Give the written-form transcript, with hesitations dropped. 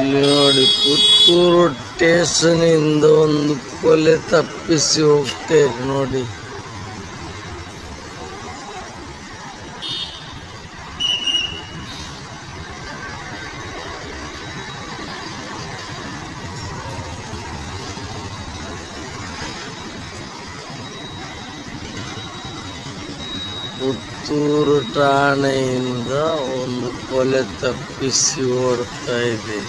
ಇಲ್ಲಿ ನೋಡಿ, ಪುತ್ತೂರು ಸ್ಟೇಷನಿಂದ ಒಂದು ಕೊಲೆ ತಪ್ಪಿಸಿ ಹೋಗ್ತೇವೆ ನೋಡಿ. ಪುತ್ತೂರು ಠಾಣೆಯಿಂದ ಒಂದು ಕೊಲೆ ತಪ್ಪಿಸಿ ಓಡ್ತಾ ಇದೆ.